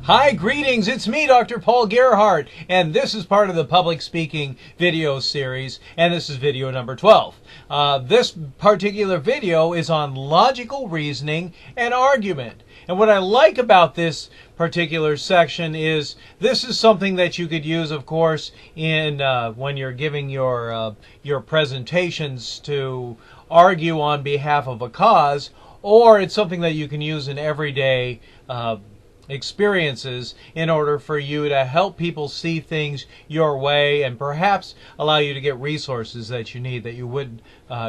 Hi, greetings, it's me, Dr. Paul Gerhardt, and this is part of the public speaking video series, and this is video number 12. This particular video is on logical reasoning and argument. And what I like about this particular section is this is something that you could use, of course, in when you're giving your presentations to argue on behalf of a cause, or it's something that you can use in everyday experiences in order for you to help people see things your way and perhaps allow you to get resources that you need that you wouldn't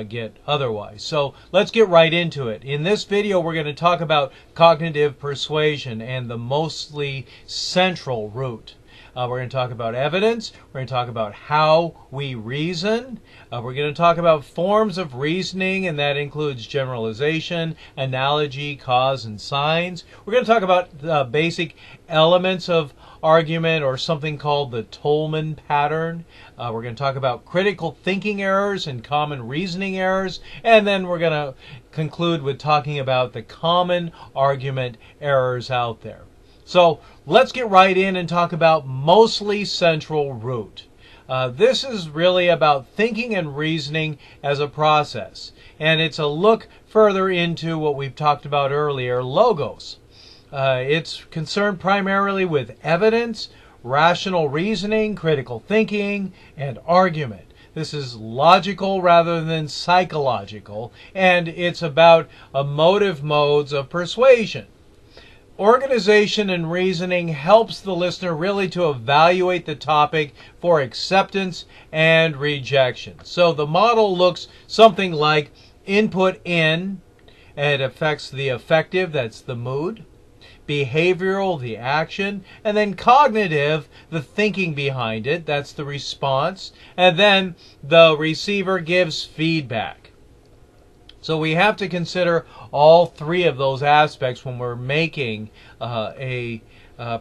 get otherwise. So let's get right into it. In this video, we're going to talk about cognitive persuasion and the mostly central route. We're going to talk about evidence. We're going to talk about how we reason. We're going to talk about forms of reasoning, and that includes generalization, analogy, cause, and signs. We're going to talk about basic elements of argument, or something called the Tollman Pattern. We're going to talk about critical thinking errors and common reasoning errors. And then we're going to conclude with talking about the common argument errors out there. So let's get right in and talk about mostly central route. This is really about thinking and reasoning as a process. And it's a look further into what we've talked about earlier, logos. It's concerned primarily with evidence, rational reasoning, critical thinking, and argument. This is logical rather than psychological, and it's about emotive modes of persuasion. Organization and reasoning helps the listener really to evaluate the topic for acceptance and rejection. So the model looks something like input in, and it affects the affective, that's the mood, behavioral, the action, and then cognitive, the thinking behind it, that's the response, and then the receiver gives feedback. So we have to consider all three of those aspects when we're making a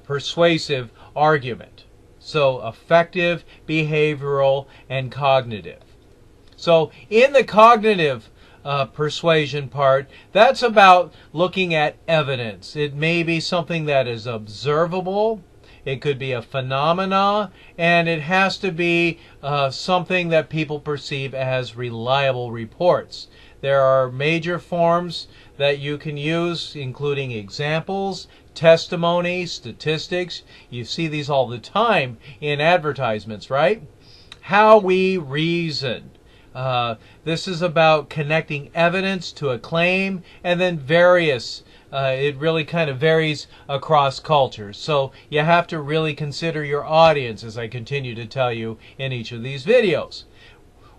persuasive argument. So affective, behavioral, and cognitive. So in the cognitive persuasion part, that's about looking at evidence. It may be something that is observable. It could be a phenomena, and it has to be something that people perceive as reliable reports. There are major forms that you can use, including examples, testimony, statistics. You see these all the time in advertisements, right? How we reason. This is about connecting evidence to a claim, and then various. It really kind of varies across cultures. So you have to really consider your audience, as I continue to tell you in each of these videos.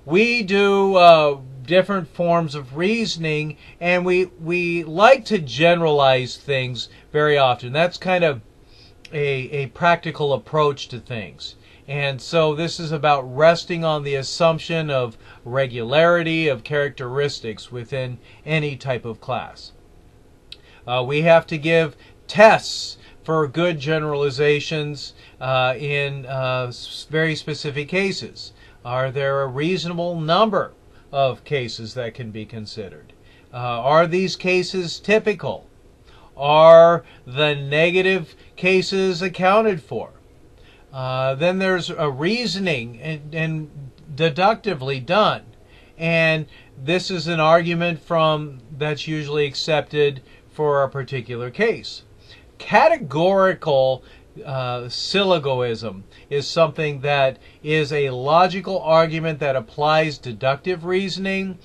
We do different forms of reasoning, and we like to generalize things very often. That's kind of a practical approach to things. And so this is about resting on the assumption of regularity of characteristics within any type of class. We have to give tests for good generalizations in very specific cases. Are there a reasonable number of cases that can be considered? Are these cases typical? Are the negative cases accounted for? Then there's a reasoning and deductively done. And this is an argument that's usually accepted for a particular case. Categorical syllogism is something that is a logical argument that applies deductive reasoning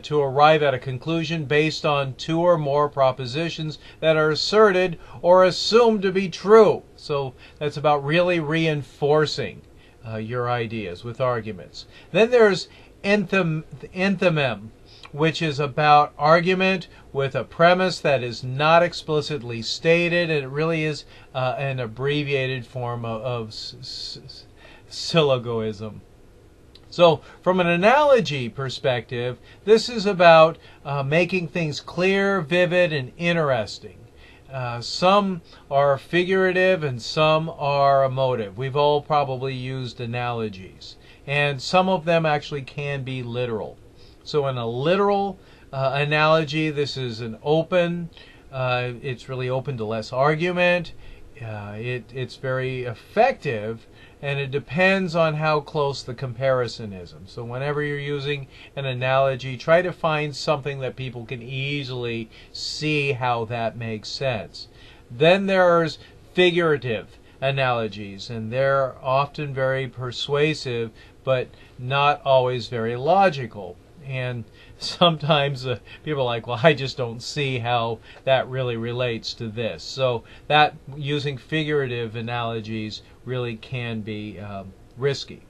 to arrive at a conclusion based on two or more propositions that are asserted or assumed to be true. So that's about really reinforcing your ideas with arguments. Then there's enthymeme, which is about argument with a premise that is not explicitly stated, and it really is an abbreviated form of syllogism. So from an analogy perspective, this is about making things clear, vivid, and interesting. Some are figurative and some are emotive. We've all probably used analogies, and some of them actually can be literal. So in a literal analogy, this is an open, it's really open to less argument. it's very effective, and it depends on how close the comparison is. So whenever you're using an analogy, try to find something that people can easily see how that makes sense. Then there's figurative analogies, and they're often very persuasive, but not always very logical. And sometimes people are like, well, I just don't see how that really relates to this. So that using figurative analogies really can be risky.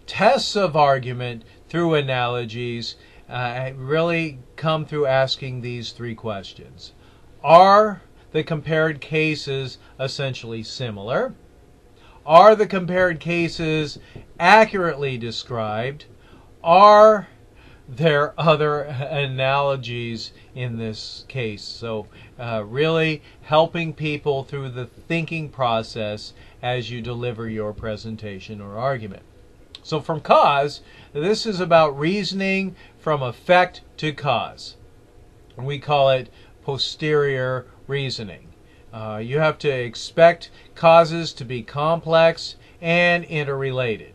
Tests of argument through analogies really come through asking these three questions. Are the compared cases essentially similar? Are the compared cases accurately described? Are there other analogies in this case? So really helping people through the thinking process as you deliver your presentation or argument. So from cause, this is about reasoning from effect to cause. We call it posterior reasoning. You have to expect causes to be complex and interrelated.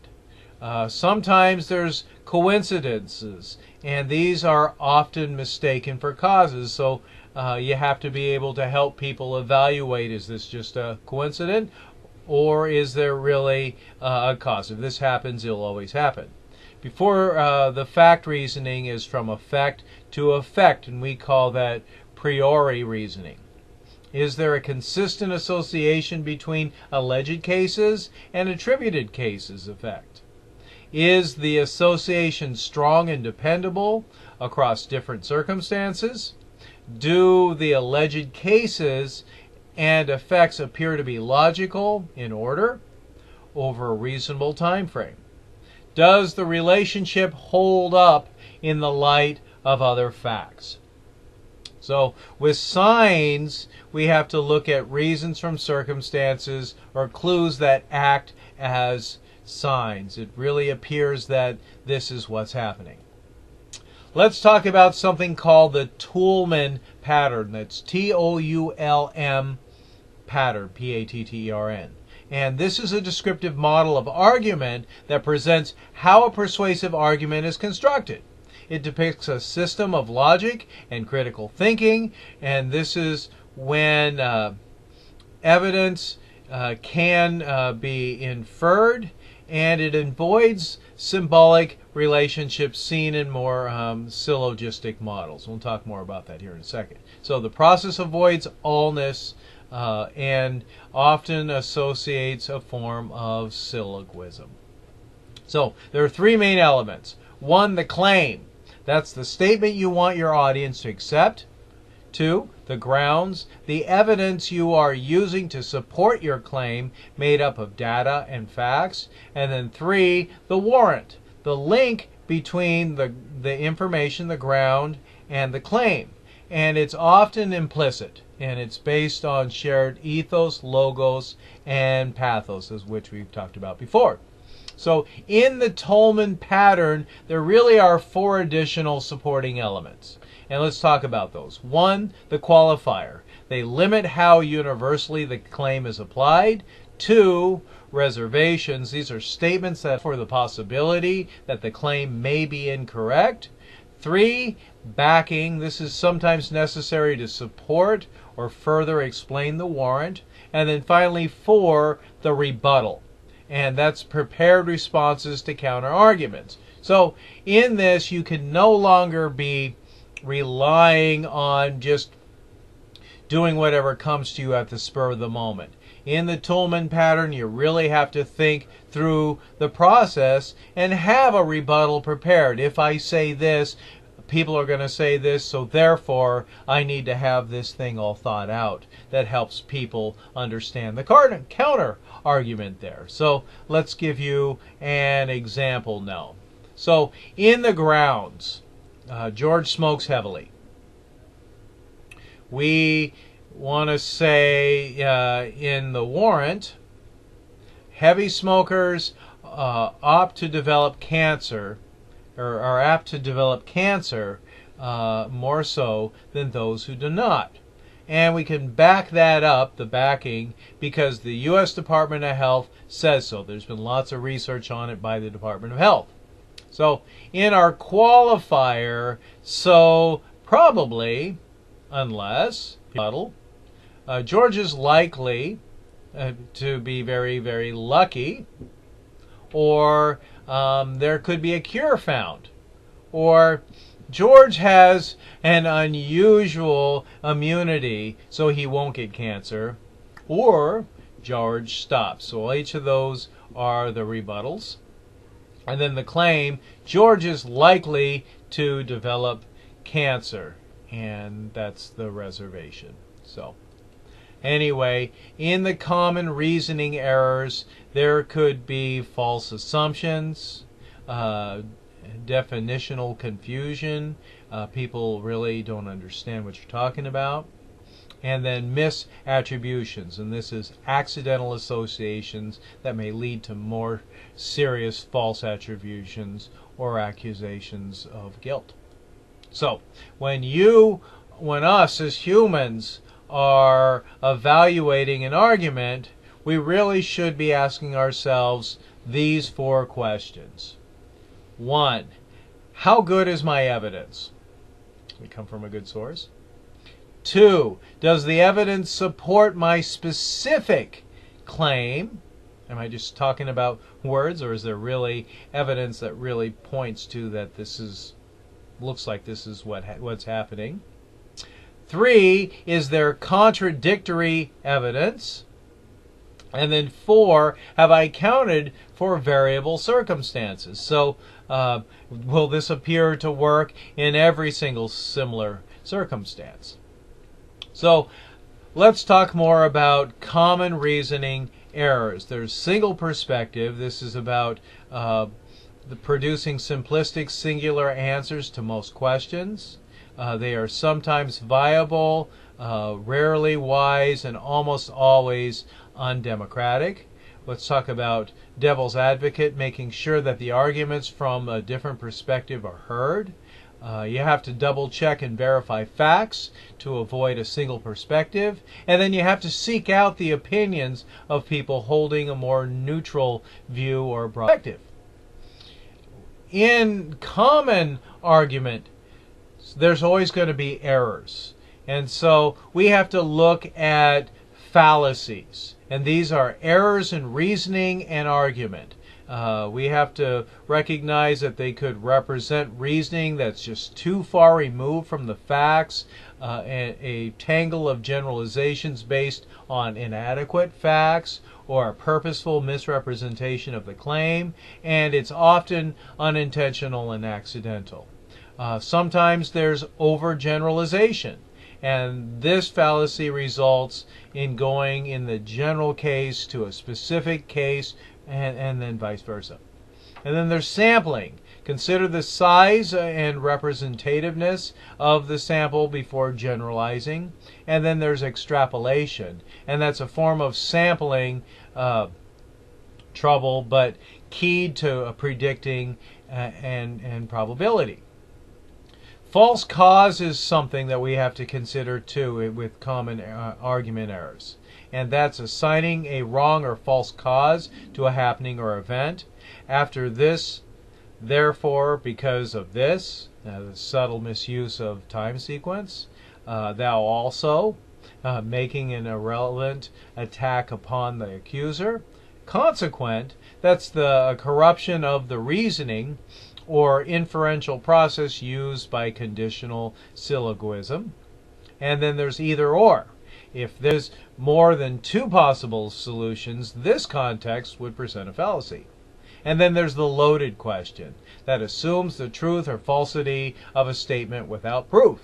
Sometimes there's coincidences, and these are often mistaken for causes. So you have to be able to help people evaluate, is this just a coincidence, or is there really a cause? If this happens, it'll always happen. Before the fact reasoning is from effect to effect, and we call that priori reasoning. Is there a consistent association between alleged cases and attributed cases effect? Is the association strong and dependable across different circumstances? Do the alleged cases and effects appear to be logical in order over a reasonable time frame? Does the relationship hold up in the light of other facts? So with signs, we have to look at reasons from circumstances or clues that act as signs. It really appears that this is what's happening. Let's talk about something called the Toolman Pattern. That's T-O-U-L-M Pattern, P-A-T-T-E-R-N. And this is a descriptive model of argument that presents how a persuasive argument is constructed. It depicts a system of logic and critical thinking, and this is when evidence can be inferred, and it avoids symbolic relationships seen in more syllogistic models. We'll talk more about that here in a second. So the process avoids allness and often associates a form of syllogism. So there are three main elements. One, the claim. That's the statement you want your audience to accept. Two, the grounds, the evidence you are using to support your claim, made up of data and facts. And then three, the warrant, the link between the information, the ground, and the claim. And it's often implicit, and it's based on shared ethos, logos, and pathos, as which we've talked about before. So in the Tollman Pattern, there really are four additional supporting elements. And let's talk about those. One, the qualifier. They limit how universally the claim is applied. Two, reservations. These are statements that for the possibility that the claim may be incorrect. Three, backing. This is sometimes necessary to support or further explain the warrant. And then finally, four, the rebuttal. And that's prepared responses to counter arguments. So in this, you can no longer be relying on just doing whatever comes to you at the spur of the moment. In the Toolman Pattern, you really have to think through the process and have a rebuttal prepared. If I say this, people are going to say this, so therefore I need to have this thing all thought out. That helps people understand the counter argument there. So let's give you an example now. So in the grounds, George smokes heavily. We want to say in the warrant, heavy smokers opt to develop cancer, or are apt to develop cancer more so than those who do not. and we can back that up, the backing, because the U.S. Department of Health says so. There's been lots of research on it by the Department of Health. So in our qualifier, so probably, unless, George is likely to be very, very lucky, or there could be a cure found, or George has an unusual immunity so he won't get cancer, or George stops. So each of those are the rebuttals. And then the claim, George is likely to develop cancer, and that's the reservation. So anyway, in the common reasoning errors, there could be false assumptions, definitional confusion. People really don't understand what you're talking about. And then misattributions, and this is accidental associations that may lead to more serious false attributions or accusations of guilt. So when us as humans are evaluating an argument, we really should be asking ourselves these 4 questions. 1, how good is my evidence? We come from a good source. 2, does the evidence support my specific claim? Am I just talking about words, or is there really evidence that really points to that looks like this is what's happening? 3, is there contradictory evidence? And then 4, have I accounted for variable circumstances? So will this appear to work in every single similar circumstance? So let's talk more about common reasoning errors. There's single perspective. This is about producing simplistic singular answers to most questions. They are sometimes viable, rarely wise, and almost always undemocratic. Let's talk about devil's advocate, making sure that the arguments from a different perspective are heard. You have to double check and verify facts to avoid a single perspective. And then you have to seek out the opinions of people holding a more neutral view or perspective. In common argument, there's always going to be errors. And so we have to look at fallacies. And these are errors in reasoning and argument. We have to recognize that they could represent reasoning that's just too far removed from the facts, a tangle of generalizations based on inadequate facts, or a purposeful misrepresentation of the claim, and it's often unintentional and accidental. Sometimes there's overgeneralization, and this fallacy results in going in the general case to a specific case, and then vice versa. And then there's sampling. Consider the size and representativeness of the sample before generalizing. And then there's extrapolation, and that's a form of sampling trouble, but keyed to predicting and probability. False cause is something that we have to consider too with common argument errors. And that's assigning a wrong or false cause to a happening or event. After this, therefore, because of this, the subtle misuse of time sequence. Thou also, making an irrelevant attack upon the accuser. Consequent, that's the corruption of the reasoning or inferential process used by conditional syllogism. And then there's either or. If there's more than 2 possible solutions, this context would present a fallacy. And then there's the loaded question that assumes the truth or falsity of a statement without proof.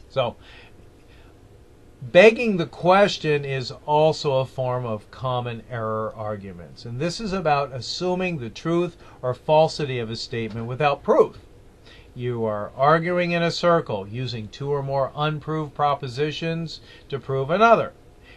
So, begging the question is also a form of common error arguments. And this is about assuming the truth or falsity of a statement without proof. You are arguing in a circle using 2 or more unproved propositions to prove another.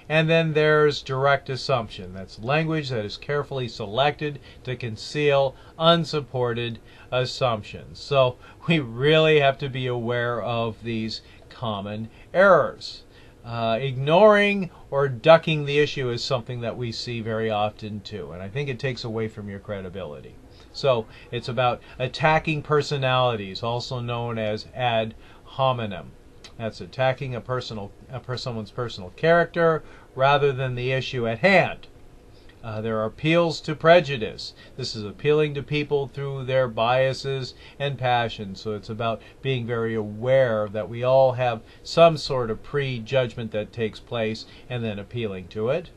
And then there's direct assumption. That's language that is carefully selected to conceal unsupported assumptions. So we really have to be aware of these common errors. ignoring or ducking the issue is something that we see very often too, and I think it takes away from your credibility. So it's about attacking personalities, also known as ad hominem. That's attacking someone's personal character rather than the issue at hand. There are appeals to prejudice. This is appealing to people through their biases and passions. So it's about being very aware that we all have some sort of prejudgment that takes place and then appealing to it.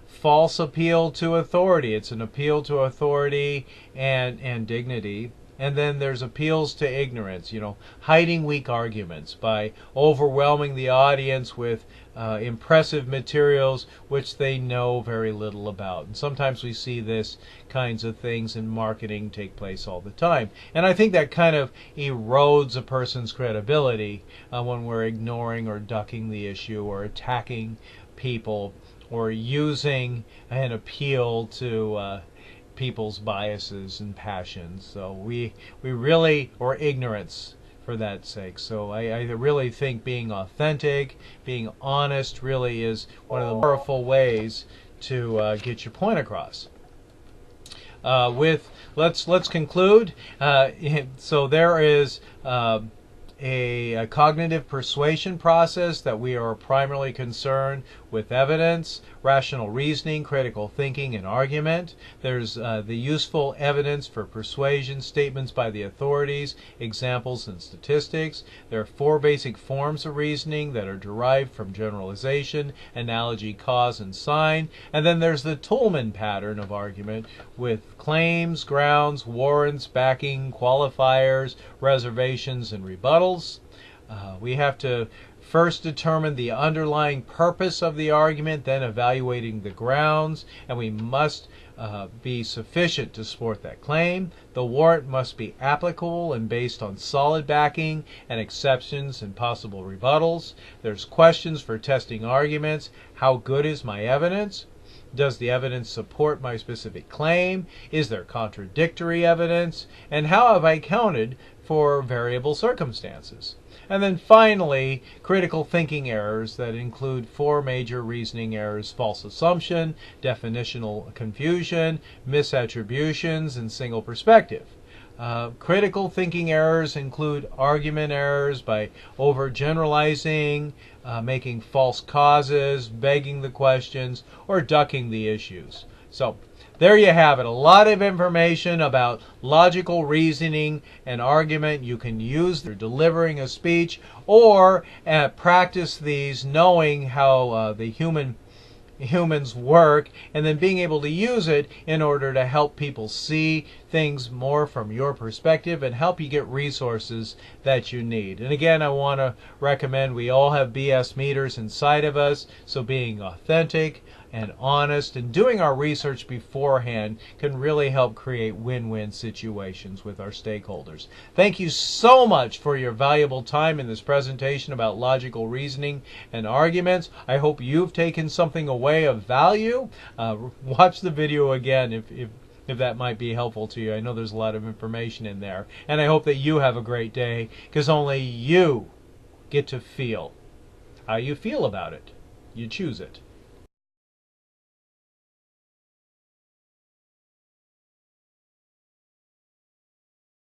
False appeal to authority. It's an appeal to authority and dignity. And then there's appeals to ignorance, hiding weak arguments by overwhelming the audience with impressive materials which they know very little about. And sometimes we see this kinds of things in marketing take place all the time. And I think that kind of erodes a person's credibility when we're ignoring or ducking the issue or attacking people or using an appeal to people's biases and passions. So we really, or ignorance for that sake. So I really think being authentic, being honest really is one of the powerful ways to get your point across. Let's conclude. So there is a cognitive persuasion process that we are primarily concerned with evidence, rational reasoning, critical thinking, and argument. There's the useful evidence for persuasion, statements by the authorities, examples, and statistics. There are 4 basic forms of reasoning that are derived from generalization, analogy, cause, and sign. And then there's the Toolman Pattern of argument with claims, grounds, warrants, backing, qualifiers, reservations, and rebuttals. We have to first determine the underlying purpose of the argument, then evaluating the grounds, and we must be sufficient to support that claim. The warrant must be applicable and based on solid backing and exceptions and possible rebuttals. There's questions for testing arguments. How good is my evidence? Does the evidence support my specific claim? Is there contradictory evidence? And how have I accounted for variable circumstances? And then finally, critical thinking errors that include 4 major reasoning errors: false assumption, definitional confusion, misattributions, and single perspective. Critical thinking errors include argument errors by overgeneralizing, making false causes, begging the questions, or ducking the issues. So there you have it. A lot of information about logical reasoning and argument. You can use for delivering a speech or practice these, knowing how the humans work, and then being able to use it in order to help people see things more from your perspective and help you get resources that you need. And again, I want to recommend, we all have BS meters inside of us, so being authentic and honest and doing our research beforehand can really help create win-win situations with our stakeholders. Thank you so much for your valuable time in this presentation about logical reasoning and arguments. I hope you've taken something away of value. Watch the video again if that might be helpful to you. I know there's a lot of information in there. And I hope that you have a great day, because only you get to feel how you feel about it. You choose it.